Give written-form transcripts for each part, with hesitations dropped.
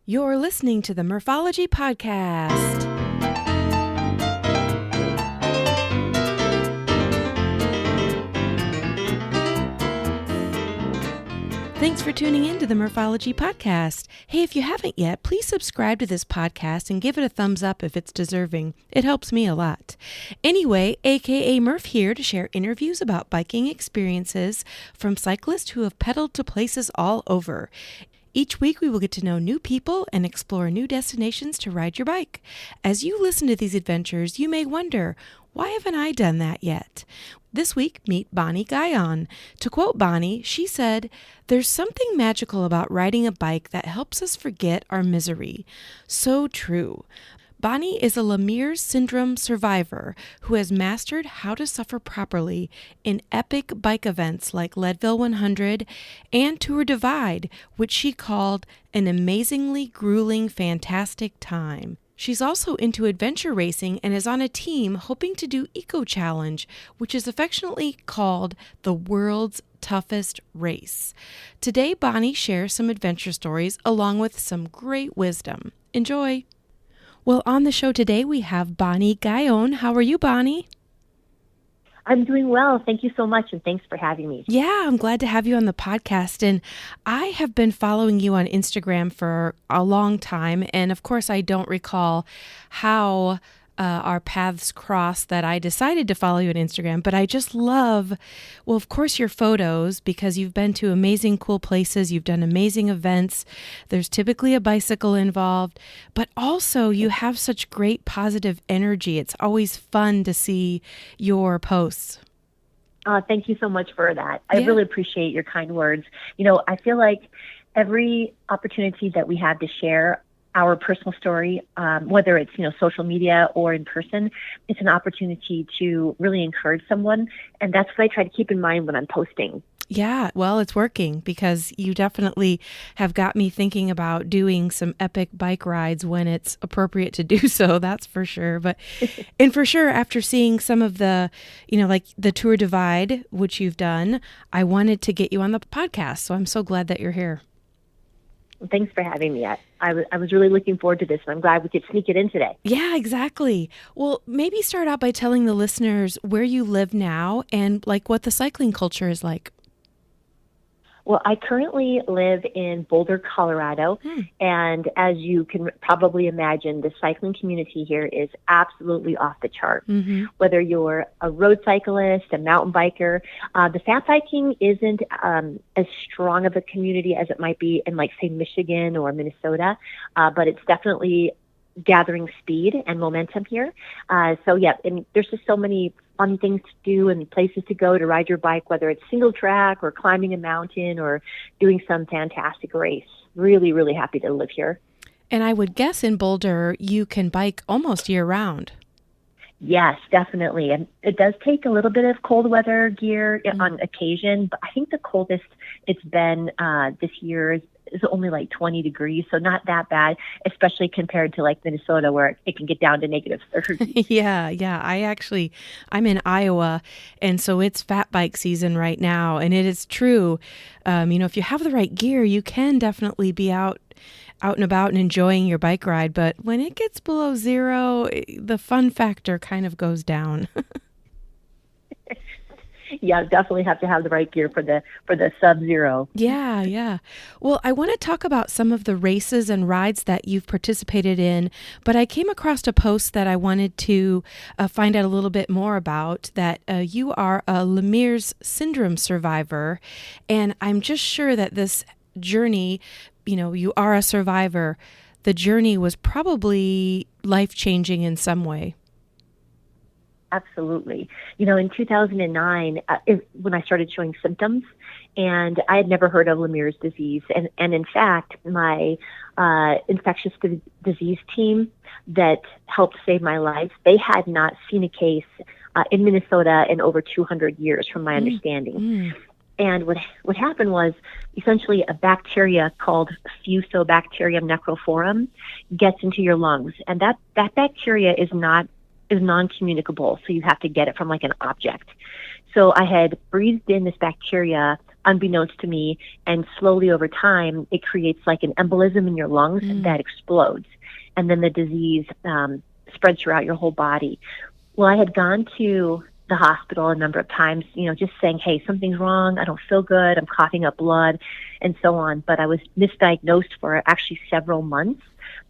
You're listening to the Morphology Podcast. Thanks for tuning in to the Morphology Podcast. Hey, if you haven't yet, please subscribe to this podcast and give it a thumbs up if it's deserving. It helps me a lot. Anyway, aka Murph here to share interviews about biking experiences from cyclists who have pedaled to places all over. Each week, we will get to know new people and explore new destinations to ride your bike. As you listen to these adventures, you may wonder, why haven't I done that yet? This week, meet Bonnie Gagnon. To quote Bonnie, she said, "There's something magical about riding a bike that helps us forget our misery." So true. Bonnie is a Lemierre syndrome survivor who has mastered how to suffer properly in epic bike events like Leadville 100 and Tour Divide, which she called an amazingly grueling, fantastic time. She's also into adventure racing and is on a team hoping to do Eco Challenge, which is affectionately called the world's toughest race. Today, Bonnie shares some adventure stories along with some great wisdom. Enjoy! Well, on the show today, we have Bonnie Gagnon. How are you, Bonnie? I'm doing well. Thank you so much, and thanks for having me. Yeah, I'm glad to have you on the podcast. And I have been following you on Instagram for a long time. And of course, I don't recall how our paths crossed that I decided to follow you on Instagram. But I just love, well, of course, your photos, because you've been to amazing, cool places. You've done amazing events. There's typically a bicycle involved. But also, you have such great positive energy. It's always fun to see your posts. Thank you so much for that. I really appreciate your kind words. You know, I feel like every opportunity that we have to share our personal story, whether it's, social media or in person, it's an opportunity to really encourage someone. And that's what I try to keep in mind when I'm posting. Yeah, well, it's working because you definitely have got me thinking about doing some epic bike rides when it's appropriate to do so. That's for sure. But, and for sure, after seeing some of the, like the Tour Divide, which you've done, I wanted to get you on the podcast. So I'm so glad that you're here. Thanks for having me. I was really looking forward to this, and I'm glad we could sneak it in today. Yeah, exactly. Well, maybe start out by telling the listeners where you live now and like what the cycling culture is like. Well, I currently live in Boulder, Colorado, and as you can probably imagine, the cycling community here is absolutely off the chart. Mm-hmm. Whether you're a road cyclist, a mountain biker, the fat biking isn't as strong of a community as it might be in, like, say, Michigan or Minnesota, but it's definitely gathering speed and momentum here. And there's just so many fun things to do and places to go to ride your bike, whether it's single track or climbing a mountain or doing some fantastic race. Really, really happy to live here. And I would guess in Boulder, you can bike almost year round. Yes, definitely. And it does take a little bit of cold weather gear on occasion, but I think the coldest it's been this year is only like 20 degrees, so not that bad, especially compared to like Minnesota where it can get down to negative 30. Yeah. I'm in Iowa, and so it's fat bike season right now, and it is true. If you have the right gear, you can definitely be out and about and enjoying your bike ride, but when it gets below zero, the fun factor kind of goes down. Yeah, definitely have to have the right gear for the sub-zero. Yeah. Well, I want to talk about some of the races and rides that you've participated in, but I came across a post that I wanted to find out a little bit more about, that you are a Lemierre syndrome survivor, and I'm just sure that this journey, you are a survivor. The journey was probably life-changing in some way. Absolutely. In 2009, when I started showing symptoms, and I had never heard of Lemierre's disease. And in fact, my infectious disease team that helped save my life, they had not seen a case in Minnesota in over 200 years, from my understanding. And what happened was essentially a bacteria called Fusobacterium necrophorum gets into your lungs. And that bacteria is non-communicable, so you have to get it from like an object. So I had breathed in this bacteria unbeknownst to me. And slowly over time, it creates like an embolism in your lungs that explodes. And then the disease spreads throughout your whole body. Well, I had gone to the hospital a number of times, just saying, hey, something's wrong. I don't feel good. I'm coughing up blood and so on. But I was misdiagnosed for actually several months.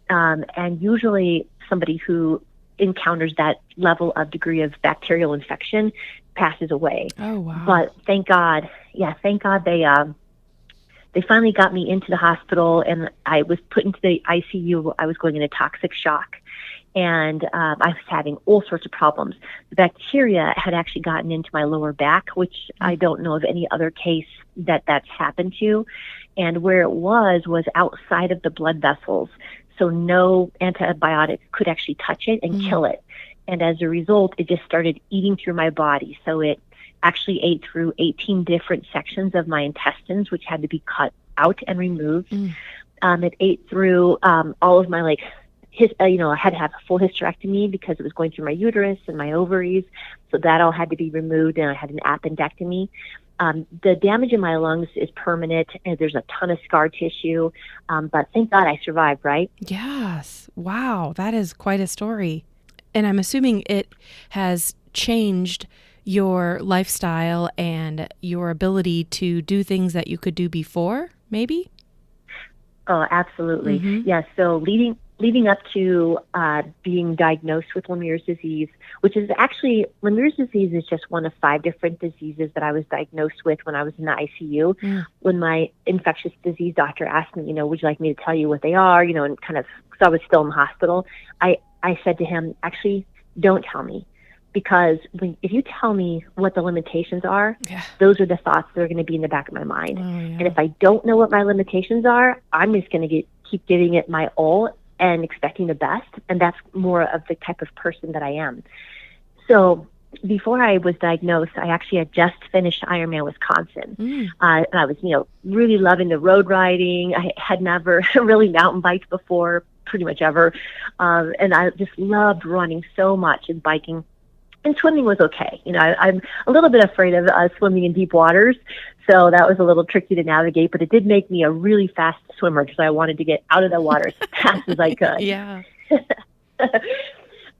And usually somebody who encounters that level of degree of bacterial infection passes away. Oh, wow. But thank God they finally got me into the hospital, and I was put into the ICU. I was going into toxic shock, and I was having all sorts of problems. The bacteria had actually gotten into my lower back, which I don't know of any other case that's happened to. And where it was outside of the blood vessels. So no antibiotic could actually touch it and kill it. And as a result, it just started eating through my body. So it actually ate through 18 different sections of my intestines, which had to be cut out and removed. It ate through all of my I had to have a full hysterectomy because it was going through my uterus and my ovaries. So that all had to be removed, and I had an appendectomy. The damage in my lungs is permanent, and there's a ton of scar tissue. But thank God I survived, right? Yes. Wow. That is quite a story. And I'm assuming it has changed your lifestyle and your ability to do things that you could do before, maybe? Oh, absolutely. Yeah. So leading up to being diagnosed with Lemierre's disease, which is actually, Lemierre's disease is just one of 5 different diseases that I was diagnosed with when I was in the ICU. When my infectious disease doctor asked me, would you like me to tell you what they are, and kind of, because I was still in the hospital, I said to him, actually, don't tell me. Because if you tell me what the limitations are, those are the thoughts that are going to be in the back of my mind. And if I don't know what my limitations are, I'm just going to keep giving it my all and expecting the best. And that's more of the type of person that I am. So before I was diagnosed, I actually had just finished Ironman Wisconsin. And I was, really loving the road riding. I had never really mountain biked before, pretty much ever. And I just loved running so much and biking. And swimming was okay. I'm a little bit afraid of swimming in deep waters, so that was a little tricky to navigate, but it did make me a really fast swimmer because I wanted to get out of the water as fast as I could. Yeah.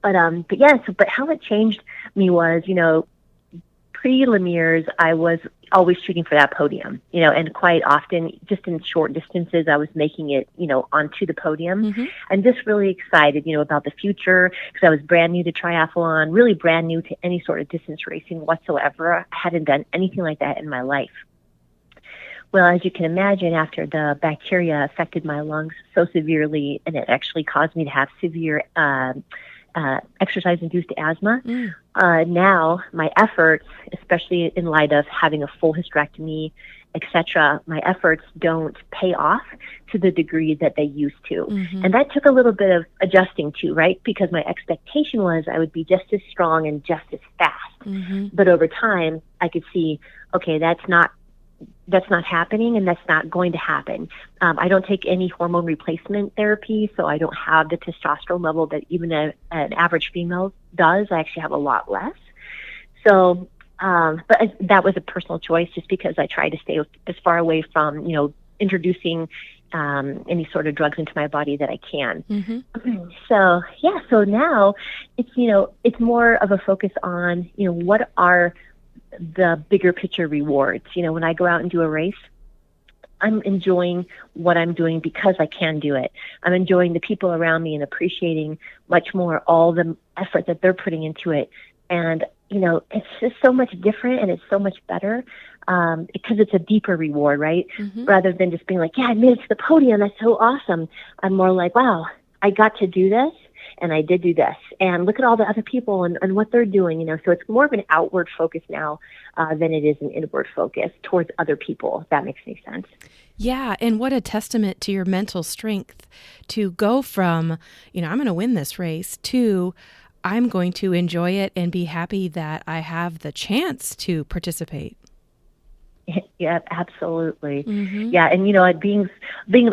But how it changed me was, pre-Lemierre's, I was always shooting for that podium, and quite often, just in short distances, I was making it, onto the podium. I'm just really excited, about the future because I was brand new to triathlon, really brand new to any sort of distance racing whatsoever. I hadn't done anything like that in my life. Well, as you can imagine, after the bacteria affected my lungs so severely, and it actually caused me to have severe exercise-induced asthma. Now, my efforts, especially in light of having a full hysterectomy, etc., my efforts don't pay off to the degree that they used to. And that took a little bit of adjusting to, right? Because my expectation was I would be just as strong and just as fast. But over time, I could see, okay, that's not happening, and that's not going to happen. I don't take any hormone replacement therapy, so I don't have the testosterone level that even an average female does. I actually have a lot less. So, but that was a personal choice just because I tried to stay as far away from, introducing any sort of drugs into my body that I can. So now it's more of a focus on, what are the bigger picture rewards. When I go out and do a race, I'm enjoying what I'm doing because I can do it. I'm enjoying the people around me and appreciating much more all the effort that they're putting into it. And, it's just so much different, and it's so much better because it's a deeper reward, right? Rather than just being like, yeah, I made it to the podium. That's so awesome. I'm more like, wow, I got to do this. And I did do this, and look at all the other people and what they're doing, So it's more of an outward focus now than it is an inward focus towards other people, if that makes any sense. Yeah, and what a testament to your mental strength to go from, I'm going to win this race to I'm going to enjoy it and be happy that I have the chance to participate. Yeah, absolutely. Yeah, and being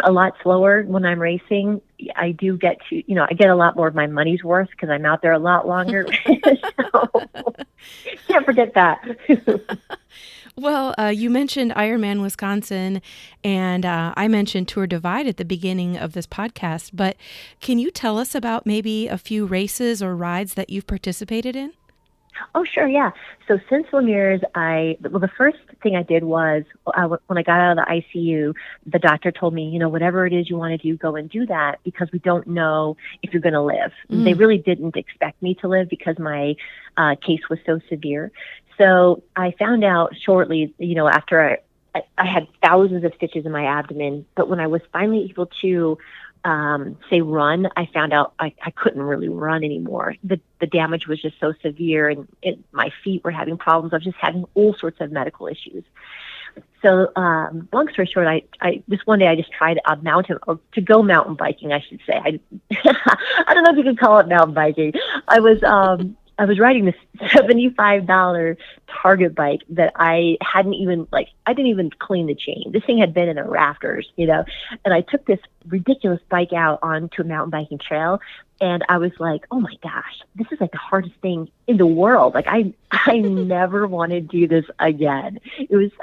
a lot slower when I'm racing, I do get to, I get a lot more of my money's worth because I'm out there a lot longer. So can't forget that. Well, you mentioned Ironman Wisconsin, and I mentioned Tour Divide at the beginning of this podcast, but can you tell us about maybe a few races or rides that you've participated in? Oh, sure, yeah. So since Lemierre's, the first thing I did was when I got out of the ICU, the doctor told me, whatever it is you want to do, go and do that because we don't know if you're going to live. They really didn't expect me to live because my case was so severe. So I found out shortly, after I had thousands of stitches in my abdomen, but when I was finally able to say run, I found out I couldn't really run anymore. The damage was just so severe, and my feet were having problems. I was just having all sorts of medical issues. So, long story short, I just one day I just tried to go mountain biking, I should say. I don't know if you could call it mountain biking. I was riding this $75 Target bike that I didn't even clean the chain. This thing had been in the rafters, and I took this ridiculous bike out onto a mountain biking trail, and I was like, oh my gosh, this is like the hardest thing in the world. Like I never want to do this again.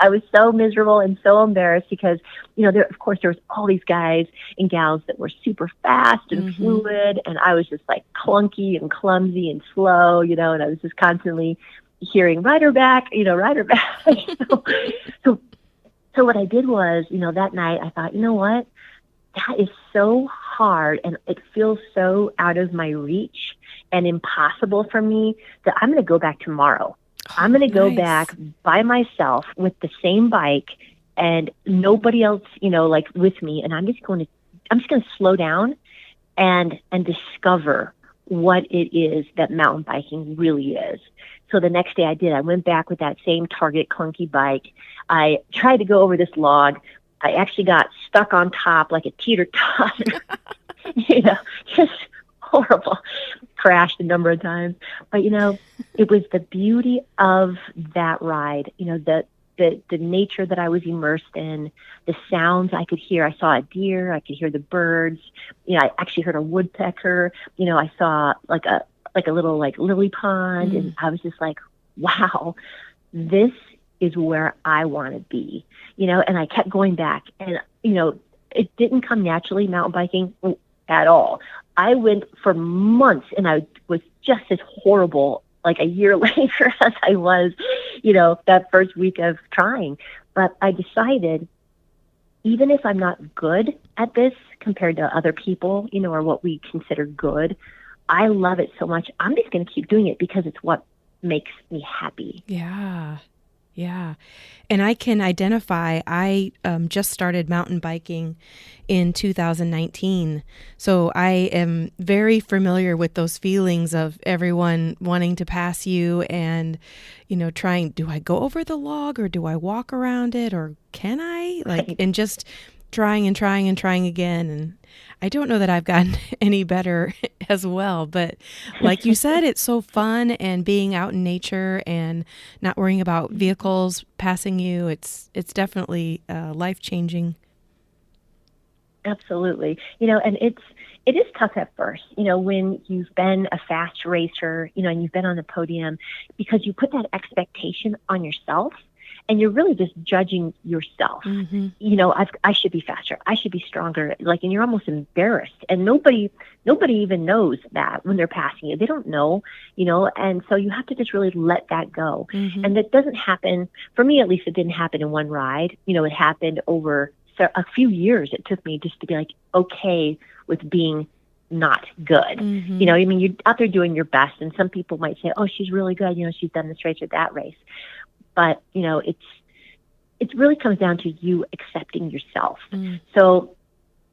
I was so miserable and so embarrassed because, there was all these guys and gals that were super fast and fluid, and I was just like clunky and clumsy and slow, and I was just constantly hearing rider back. So what I did was, that night I thought, you know what? That is so hard and it feels so out of my reach and impossible for me that I'm going to go back tomorrow. I'm going to go back by myself with the same bike and nobody else, with me. And I'm just going to slow down and discover what it is that mountain biking really is. So the next day I went back with that same Target clunky bike. I tried to go over this log. I actually got stuck on top like a teeter-totter, just horrible. Crashed a number of times. But, it was the beauty of that ride, the nature that I was immersed in, the sounds I could hear. I saw a deer. I could hear the birds. I actually heard a woodpecker. I saw like a little lily pond. And I was just like, wow, this is where I want to be, and I kept going back and, it didn't come naturally, mountain biking at all. I went for months and I was just as horrible like a year later as I was, that first week of trying. But I decided, even if I'm not good at this compared to other people, or what we consider good, I love it so much. I'm just going to keep doing it because it's what makes me happy. Yeah. Yeah. And I can identify, I just started mountain biking in 2019. So I am very familiar with those feelings of everyone wanting to pass you and, trying, do I go over the log or do I walk around it or can I? And just trying and trying and trying again. And I don't know that I've gotten any better as well, but like you said, it's so fun and being out in nature and not worrying about vehicles passing you. It's definitely life-changing. Absolutely. And it is tough at first, when you've been a fast racer, and you've been on the podium because you put that expectation on yourself. And you're really just judging yourself. I should be faster. I should be stronger. And you're almost embarrassed. And nobody even knows that when they're passing you. They don't know, and so you have to just really let that go. And that doesn't happen, for me at least, it didn't happen in one ride. It happened over a few years. It took me just to be like, okay with being not good. You're out there doing your best. And some people might say, oh, she's really good. She's done this race or that race. But, it really comes down to you accepting yourself. So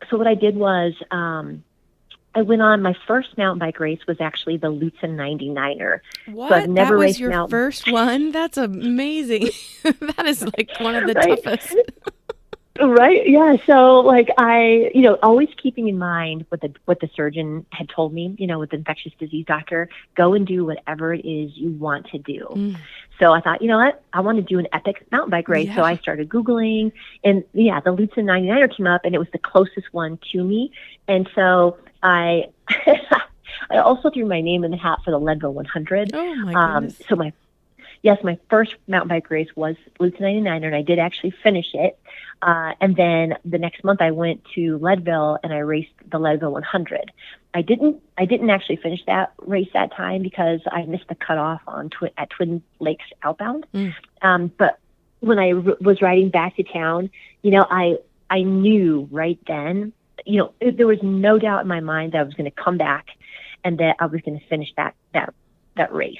what I did was I went on, my first mountain bike race was actually the Lutsen 99er. What? So I've never that was raced your first one? That's amazing. That is like one of the right? toughest. Right. Yeah. So I, always keeping in mind what the surgeon had told me, with the infectious disease doctor, go and do whatever it is you want to do. So I thought, what? I want to do an epic mountain bike race. Yeah. So I started Googling and the Lutsen 99er came up and it was the closest one to me. And so I also threw my name in the hat for the Leadville 100. Oh my goodness. yes, my first mountain bike race was Luton 99, and I did actually finish it. And then the next month I went to Leadville and I raced the Leadville 100. I didn't actually finish that race that time because I missed the cutoff at Twin Lakes outbound. But when I was riding back to town, I knew right then, there was no doubt in my mind that I was going to come back and that I was going to finish that race.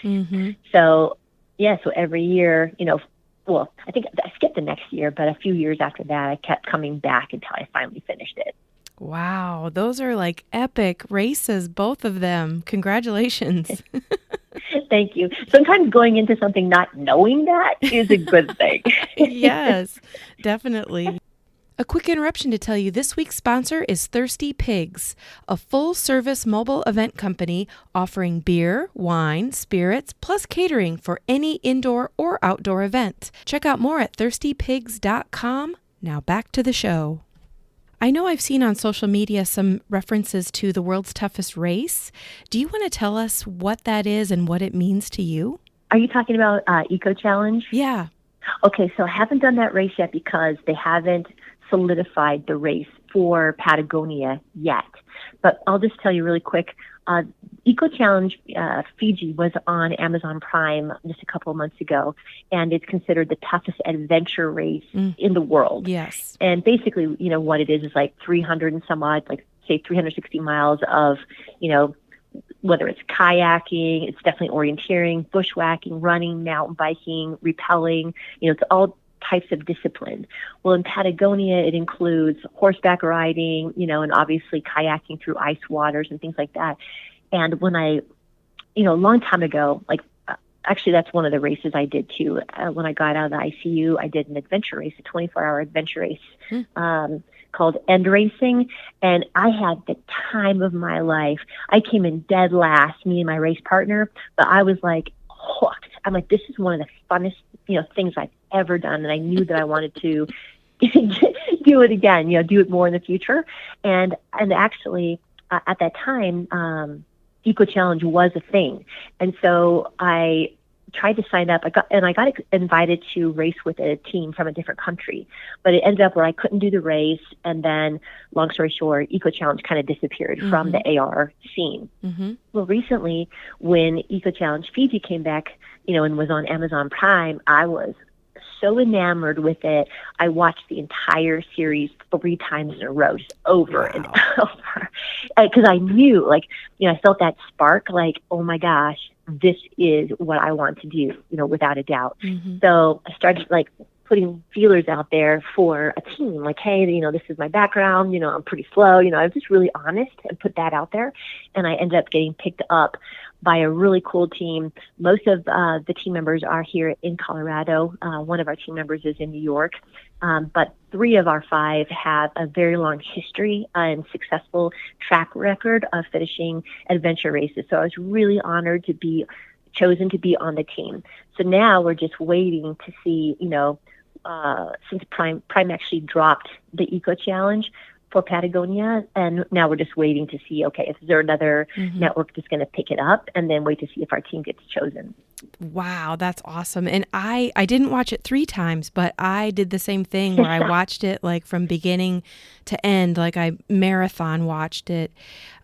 So every year, well, I think I skipped the next year, but a few years after that, I kept coming back until I finally finished it. Wow, those are like epic races, both of them. Congratulations. Thank you. Sometimes going into something not knowing that is a good thing. Yes, definitely. A quick interruption to tell you this week's sponsor is Thirsty Pigs, a full-service mobile event company offering beer, wine, spirits, plus catering for any indoor or outdoor event. Check out more at thirstypigs.com. Now back to the show. I know I've seen on social media some references to the world's toughest race. Do you want to tell us what that is and what it means to you? Are you talking about Eco Challenge? Yeah. Okay, so I haven't done that race yet because they haven't solidified the race for Patagonia yet. But I'll just tell you really quick. Eco Challenge Fiji was on Amazon Prime just a couple of months ago, and it's considered the toughest adventure race in the world. Yes. And basically, what it is like 300 and some odd, like say 360 miles of, whether it's kayaking, it's definitely orienteering, bushwhacking, running, mountain biking, rappelling, it's all types of discipline. Well, in Patagonia, it includes horseback riding, and obviously kayaking through ice waters and things like that. And when a long time ago, actually that's one of the races I did too. When I got out of the ICU, I did an adventure race, a 24-hour adventure race called End Racing. And I had the time of my life. I came in dead last, me and my race partner, but I was like hooked. I'm like, this is one of the funnest, things I've ever done. And I knew that I wanted to do it again, do it more in the future. And actually at that time, Eco Challenge was a thing. And so I tried to sign up. I got invited to race with a team from a different country, but it ended up where I couldn't do the race. And then long story short, Eco Challenge kind of disappeared from the AR scene. Well, recently when Eco Challenge Fiji came back, and was on Amazon Prime, I was so enamored with it. I watched the entire series 3 times in a row, just over and over. Because I knew, I felt that spark, oh my gosh, this is what I want to do, without a doubt. So I started putting feelers out there for a team, hey, this is my background, I'm pretty slow, I was just really honest and put that out there. And I ended up getting picked up by a really cool team. Most of the team members are here in Colorado. One of our team members is in New York. But 3 of our 5 have a very long history and successful track record of finishing adventure races. So I was really honored to be chosen to be on the team. So now we're just waiting to see, since Prime actually dropped the Eco Challenge for Patagonia, and now we're just waiting to see, okay, is there another network that's going to pick it up, and then wait to see if our team gets chosen. Wow, that's awesome. And I didn't watch it 3 times, but I did the same thing where I watched it from beginning to end, I marathon watched it.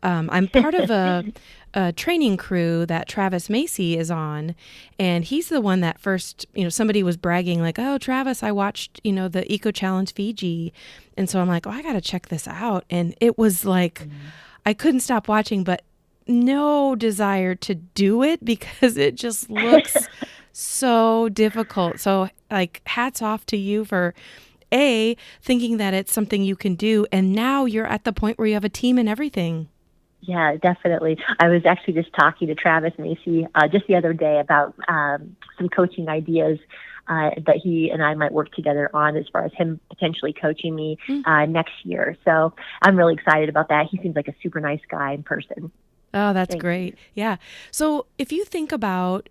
I'm part of a training crew that Travis Macy is on, and he's the one that first, somebody was bragging oh, Travis, I watched, the Eco Challenge Fiji. And so I'm like, oh, I got to check this out. And it was I couldn't stop watching, but no desire to do it because it just looks so difficult. So hats off to you for thinking that it's something you can do. And now you're at the point where you have a team and everything. Yeah, definitely. I was actually just talking to Travis Macy just the other day about some coaching ideas that he and I might work together on as far as him potentially coaching me next year. So I'm really excited about that. He seems like a super nice guy in person. Oh, that's great. Yeah. So if you think about,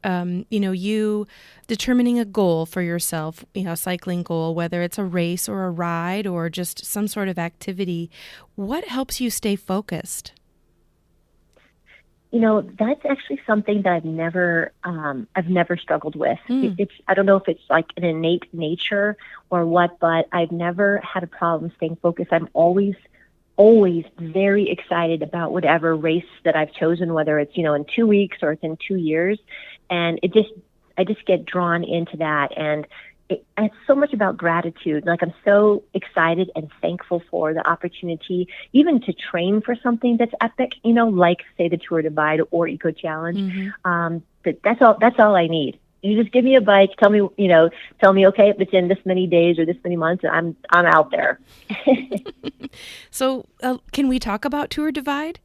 you determining a goal for yourself, a cycling goal, whether it's a race or a ride or just some sort of activity, what helps you stay focused? That's actually something that I've never struggled with. Mm. I don't know if it's like an innate nature or what, but I've never had a problem staying focused. I'm always very excited about whatever race that I've chosen, whether it's, in 2 weeks or it's in 2 years. And I just get drawn into that. And it's so much about gratitude. Like, I'm so excited and thankful for the opportunity, even to train for something that's epic, like say the Tour Divide or Eco Challenge. Mm-hmm. But that's all I need. You just give me a bike, tell me, okay, if it's in this many days or this many months, I'm out there. So, can we talk about Tour Divide?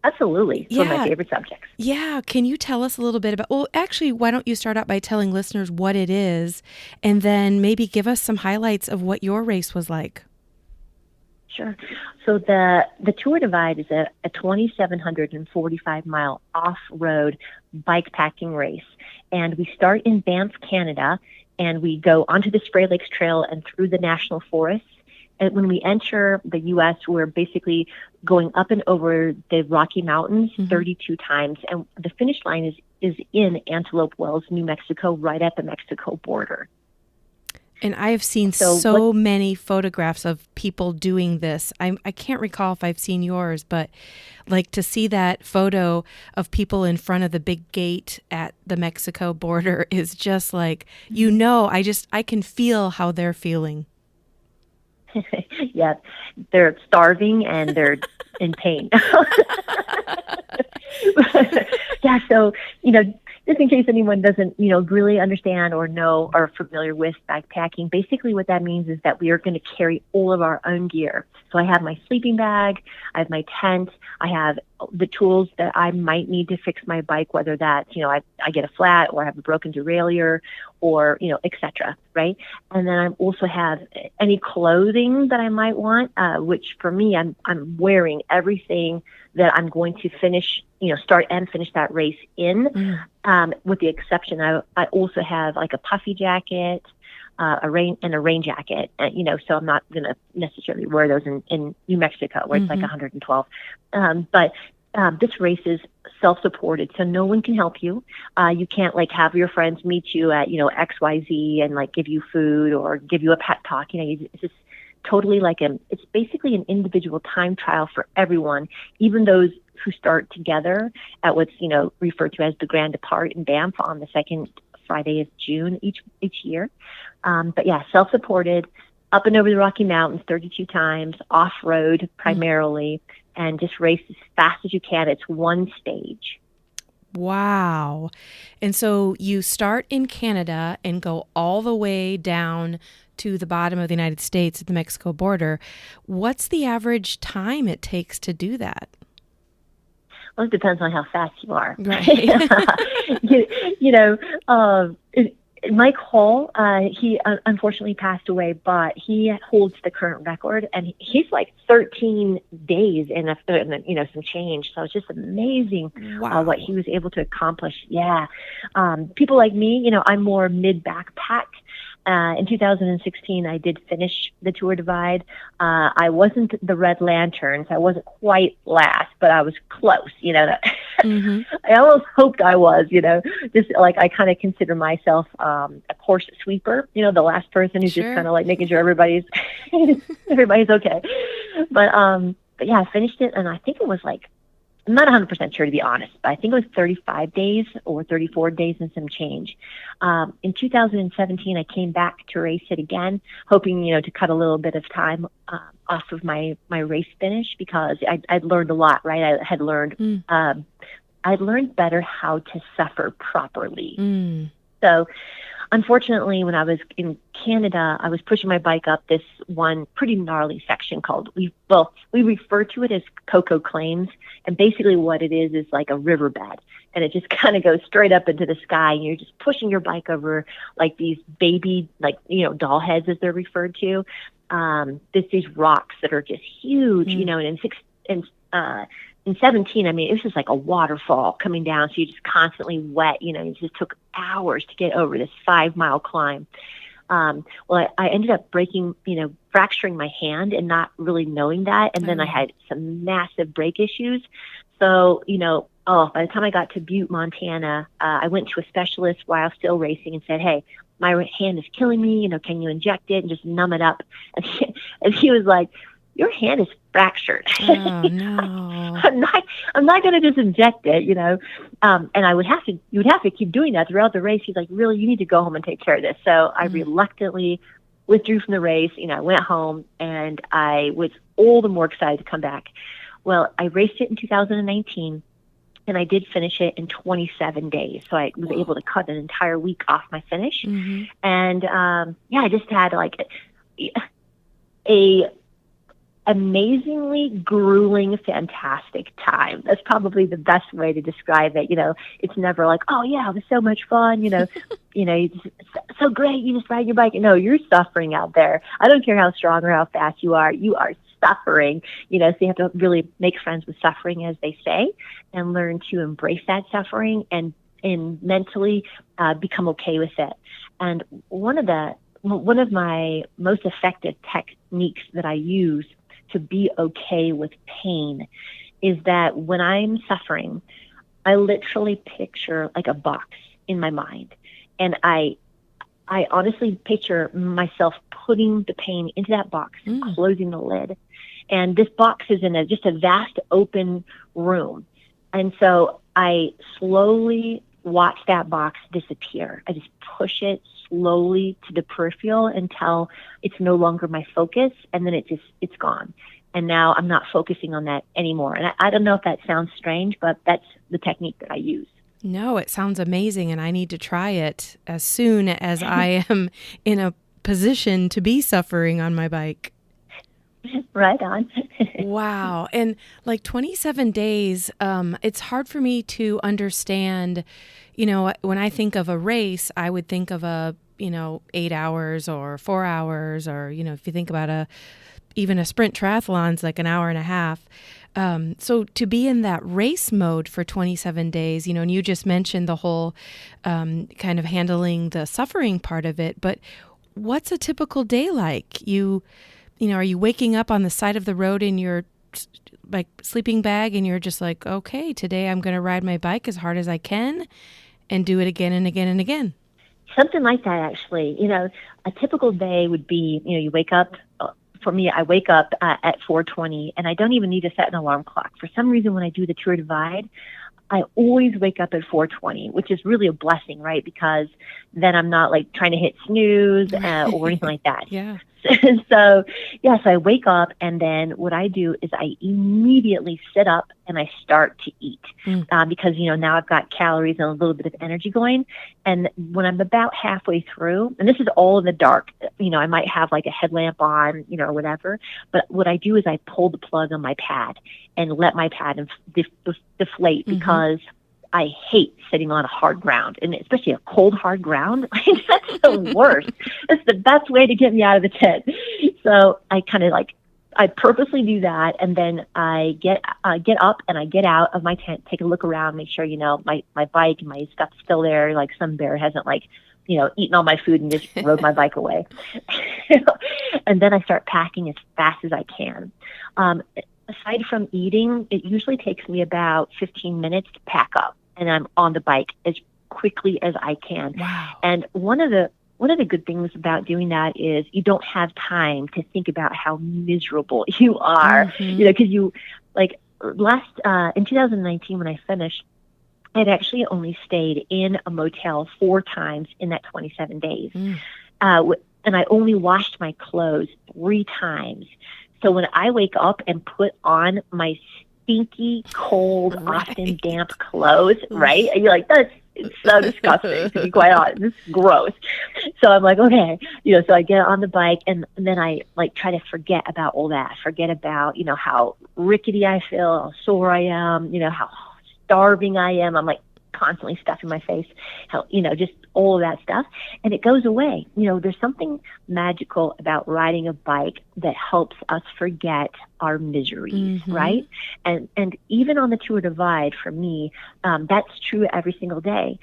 Absolutely. It's one of my favorite subjects. Yeah. Can you tell us a little bit about, well, actually, why don't you start out by telling listeners what it is, and then maybe give us some highlights of what your race was like? Sure. So the Tour Divide is a 2,745-mile off-road bike packing race. And we start in Banff, Canada, and we go onto the Spray Lakes Trail and through the national forests. And when we enter the U.S., we're basically going up and over the Rocky Mountains 32 times. And the finish line is in Antelope Wells, New Mexico, right at the Mexico border. And I have seen so many photographs of people doing this. I can't recall if I've seen yours, but like to see that photo of people in front of the big gate at the Mexico border is just like, I can feel how they're feeling. Yeah, they're starving and they're in pain. Yeah, so, just in case anyone doesn't, really understand or know or familiar with backpacking, basically what that means is that we are going to carry all of our own gear. So I have my sleeping bag, I have my tent, I have the tools that I might need to fix my bike, whether that's, I get a flat or I have a broken derailleur or, et cetera, right? And then I also have any clothing that I might want, which for me, I'm wearing everything that I'm going to finish, start and finish that race in, with the exception, I also have like a puffy jacket, a rain jacket, so I'm not going to necessarily wear those in New Mexico where it's like 112. But this race is self-supported, so no one can help you. You can't like have your friends meet you at, XYZ and like give you food or give you a pep talk. It's just totally like it's basically an individual time trial for everyone, even those who start together at what's, referred to as the Grand Depart in Banff on the second Friday of June each year. But yeah, self-supported, up and over the Rocky Mountains 32 times, off-road primarily, and just race as fast as you can. It's one stage. Wow. And so you start in Canada and go all the way down to the bottom of the United States at the Mexico border. What's the average time it takes to do that? Well, it depends on how fast you are. Right. Mike Hall, he unfortunately passed away, but he holds the current record, and he's like 13 days in some change. So it's just amazing what he was able to accomplish. Yeah. People like me, I'm more mid-backpack. In 2016, I did finish the Tour Divide. I wasn't the Red Lanterns. I wasn't quite last, but I was close, I almost hoped I was, just like I kind of consider myself a course sweeper, the last person who's just kind of like making sure everybody's okay. But yeah, I finished it, and I think it was like, I'm not 100% sure, to be honest, but I think it was 35 days or 34 days and some change. In 2017, I came back to race it again, hoping, to cut a little bit of time off of my race finish, because I'd learned a lot, right? I had learned, I'd learned better how to suffer properly. So unfortunately, when I was in Canada, I was pushing my bike up this one pretty gnarly section called, we refer to it as Coco Claims. And basically what it is like a riverbed. And it just kind of goes straight up into the sky. And you're just pushing your bike over like these baby, doll heads as they're referred to. There's these rocks that are just huge, and in 17, it was just like a waterfall coming down. So you're just constantly wet, it just took hours to get over this 5-mile climb. Well, I ended up fracturing my hand and not really knowing that. And then I had some massive brake issues. So, by the time I got to Butte, Montana, I went to a specialist while still racing and said, hey, my hand is killing me. Can you inject it and just numb it up? And he was like, your hand is fractured. Oh, no. I'm not going to just inject it, and you would have to keep doing that throughout the race. He's like, really, you need to go home and take care of this. So I reluctantly withdrew from the race. I went home, and I was all the more excited to come back. Well, I raced it in 2019, and I did finish it in 27 days. So I was able to cut an entire week off my finish. Mm-hmm. And, I just had like a amazingly grueling, fantastic time. That's probably the best way to describe it. It's never like, oh yeah, it was so much fun. It's so great. You just ride your bike. No, you're suffering out there. I don't care how strong or how fast you are suffering, so you have to really make friends with suffering, as they say, and learn to embrace that suffering and mentally become okay with it. And one of my most effective techniques that I use to be okay with pain is that when I'm suffering, I literally picture like a box in my mind. And I honestly picture myself putting the pain into that box, closing the lid. And this box is in just a vast open room. And so I slowly watch that box disappear. I just push it slowly to the peripheral until it's no longer my focus, and then it's gone. And now I'm not focusing on that anymore. And I don't know if that sounds strange, but that's the technique that I use. No, it sounds amazing, and I need to try it as soon as I am in a position to be suffering on my bike. Right on. Wow. And like 27 days, it's hard for me to understand, when I think of a race, I would think of 8 hours or 4 hours, or, if you think about even a sprint triathlon's like an hour and a half. So to be in that race mode for 27 days, and you just mentioned the whole kind of handling the suffering part of it, but what's a typical day like? Are you waking up on the side of the road in your like sleeping bag and you're just like, okay, today I'm going to ride my bike as hard as I can and do it again and again and again? Something like that, actually. A typical day would be, you wake up. For me, I wake up at 4:20, and I don't even need to set an alarm clock. For some reason, when I do the Tour Divide, I always wake up at 4:20, which is really a blessing, right? Because then I'm not like trying to hit snooze or anything like that. Yeah. So, yes, I wake up, and then what I do is I immediately sit up and I start to eat because, now I've got calories and a little bit of energy going. And when I'm about halfway through, and this is all in the dark, I might have like a headlamp on, or whatever. But what I do is I pull the plug on my pad and let my pad deflate because I hate sitting on a hard ground, and especially a cold, hard ground. That's the worst. It's the best way to get me out of the tent. So I kind of I purposely do that, and then I get up and I get out of my tent, take a look around, make sure, my bike and my stuff's still there. Like some bear hasn't eaten all my food and just rode my bike away. And then I start packing as fast as I can. Aside from eating, it usually takes me about 15 minutes to pack up, and I'm on the bike as quickly as I can. Wow. And one of the good things about doing that is you don't have time to think about how miserable you are. Because in 2019 when I finished, I'd actually only stayed in a motel 4 times in that 27 days. And I only washed my clothes 3 times. So when I wake up and put on my stinky, cold, often damp clothes, right? And you're like, it's so disgusting, to be quite honest. This is gross. So I'm like, okay, so I get on the bike, and then I try to forget about all that. Forget about, how rickety I feel, how sore I am, how starving I am. I'm constantly stuffing my face, how, just all of that stuff. And it goes away. There's something magical about riding a bike that helps us forget our miseries, right? And even on the Tour Divide, for me, that's true every single day.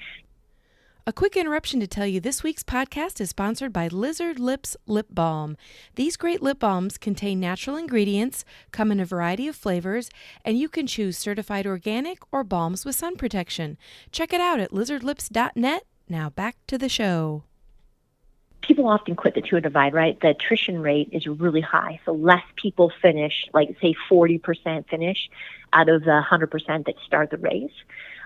A quick interruption to tell you this week's podcast is sponsored by Lizard Lips Lip Balm. These great lip balms contain natural ingredients, come in a variety of flavors, and you can choose certified organic or balms with sun protection. Check it out at lizardlips.net. Now back to the show. People often quit the Tour Divide, right? The attrition rate is really high. So less people finish, like say 40% finish out of the 100% that start the race.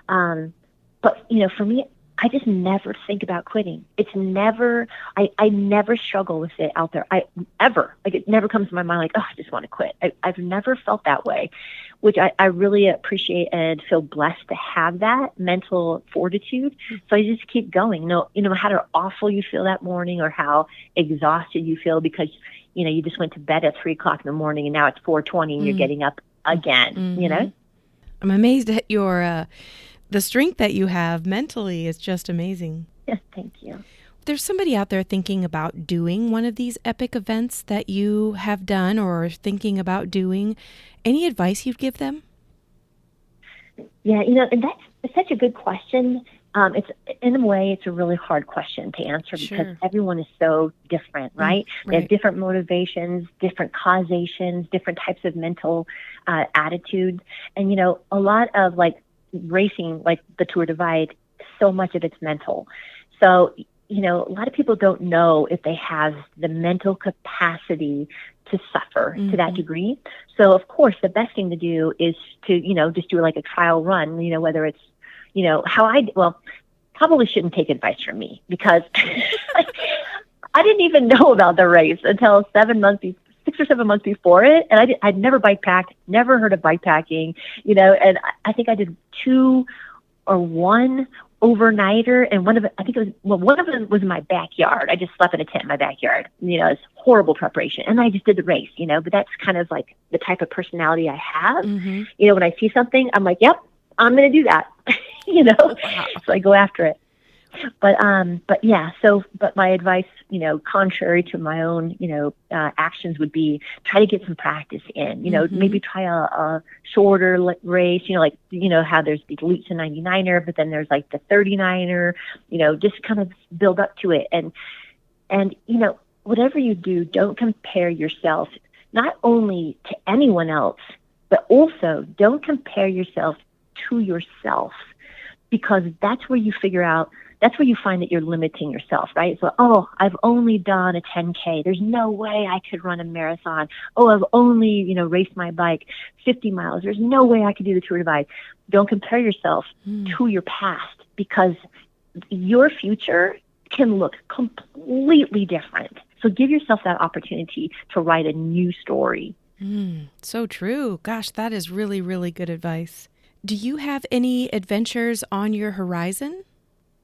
But, for me, I just never think about quitting. It's never, I never struggle with it out there. It never comes to my mind like, oh, I just want to quit. I've never felt that way, which I really appreciate and feel blessed to have that mental fortitude. So I just keep going. No matter how awful you feel that morning or how exhausted you feel because, you just went to bed at 3:00 in the morning and now it's 4:20 and you're getting up again, I'm amazed at your, the strength that you have mentally is just amazing. Yes, thank you. There's somebody out there thinking about doing one of these epic events that you have done or thinking about doing. Any advice you'd give them? Yeah, and that's such a good question. It's in a way, it's a really hard question to answer because everyone is so different, right? They have different motivations, different causations, different types of mental attitudes. And, a lot of racing, like the Tour Divide, so much of it's mental. So, a lot of people don't know if they have the mental capacity to suffer to that degree. So, of course, the best thing to do is to, just do a trial run, whether it's, probably shouldn't take advice from me because I didn't even know about the race until 6 or 7 months before it. And I'd never bike packed, never heard of bike packing, and I think I did 2 or 1 overnighter. And one of them was in my backyard. I just slept in a tent in my backyard. It's horrible preparation. And I just did the race, but that's kind of like the type of personality I have. When I see something, I'm like, yep, I'm going to do that, so I go after it. But my advice, contrary to my own, actions would be try to get some practice in, maybe try a shorter race, how there's the Lutz and 99er, but then there's like the 39er, just kind of build up to it. And, whatever you do, don't compare yourself not only to anyone else, but also don't compare yourself to yourself, because that's where you find that you're limiting yourself, right? So, I've only done a 10K. There's no way I could run a marathon. I've only, raced my bike 50 miles. There's no way I could do the Tour Divide. Don't compare yourself to your past, because your future can look completely different. So give yourself that opportunity to write a new story. So true. Gosh, that is really, really good advice. Do you have any adventures on your horizon?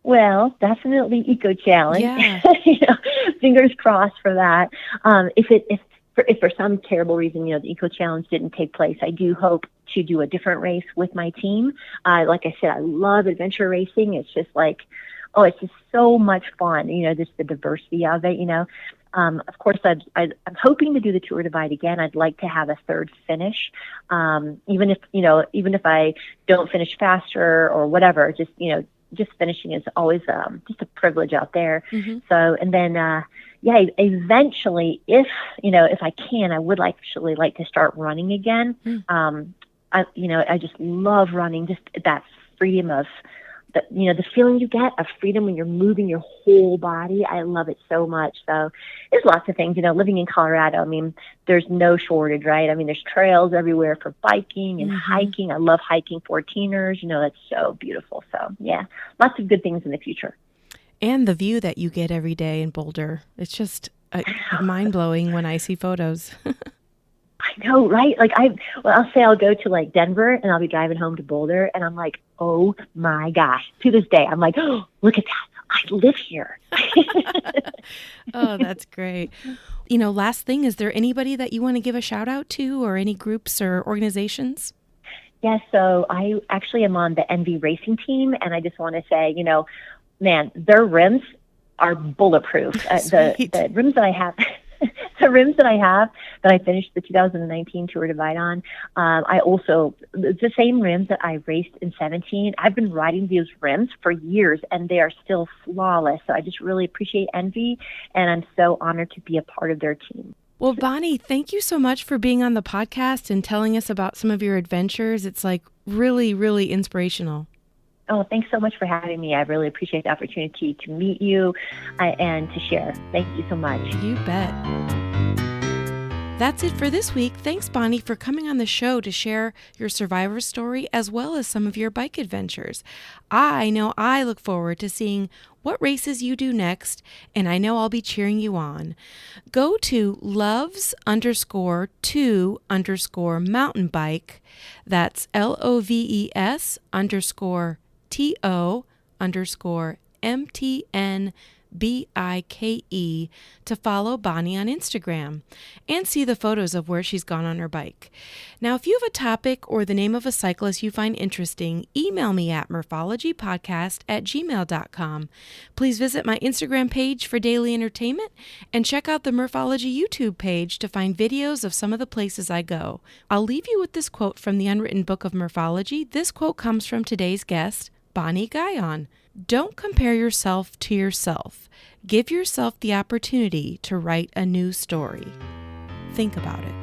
Well, definitely Eco Challenge. Yeah. Fingers crossed for that. If for some terrible reason, the Eco Challenge didn't take place, I do hope to do a different race with my team. Like I said, I love adventure racing. It's just it's just so much fun. Just the diversity of it. Of course, I'm hoping to do the Tour Divide again. I'd like to have a third finish, even if I don't finish faster or whatever. Just finishing is always just a privilege out there. So, and then eventually, if I can, I would actually like to start running again. I just love running. Just that freedom of the feeling you get of freedom when you're moving your whole body. I love it so much. So there's lots of things, living in Colorado. I mean, there's no shortage, right? I mean, there's trails everywhere for biking and hiking. I love hiking 14ers. That's so beautiful. So yeah, lots of good things in the future. And the view that you get every day in Boulder. It's just mind blowing when I see photos. I know, right? I'll say I'll go to Denver and I'll be driving home to Boulder and I'm like, oh my gosh. To this day, I'm like, oh, look at that. I live here. Oh, that's great. Last thing, is there anybody that you want to give a shout out to or any groups or organizations? Yes. So I actually am on the NV racing team and I just want to say, man, their rims are bulletproof. The rims that I have. the rims that I have that I finished the 2019 Tour Divide on, I also, the same rims that I raced in 17, I've been riding those rims for years and they are still flawless. So I just really appreciate Envy, and I'm so honored to be a part of their team. Well, Bonnie, thank you so much for being on the podcast and telling us about some of your adventures. It's like really, really inspirational. Oh, thanks so much for having me. I really appreciate the opportunity to meet you and to share. Thank you so much. You bet. That's it for this week. Thanks, Bonnie, for coming on the show to share your survivor story as well as some of your bike adventures. I know I look forward to seeing what races you do next, and I know I'll be cheering you on. Go to loves_2_mountain bike. That's LOVES_TO_MTNBIKE to follow Bonnie on Instagram and see the photos of where she's gone on her bike. Now, if you have a topic or the name of a cyclist you find interesting, email me at murphologypodcast@gmail.com. Please visit my Instagram page for daily entertainment and check out the Murphology YouTube page to find videos of some of the places I go. I'll leave you with this quote from the Unwritten Book of Murphology. This quote comes from today's guest, Bonnie Gagnon. Don't compare yourself to yourself. Give yourself the opportunity to write a new story. Think about it.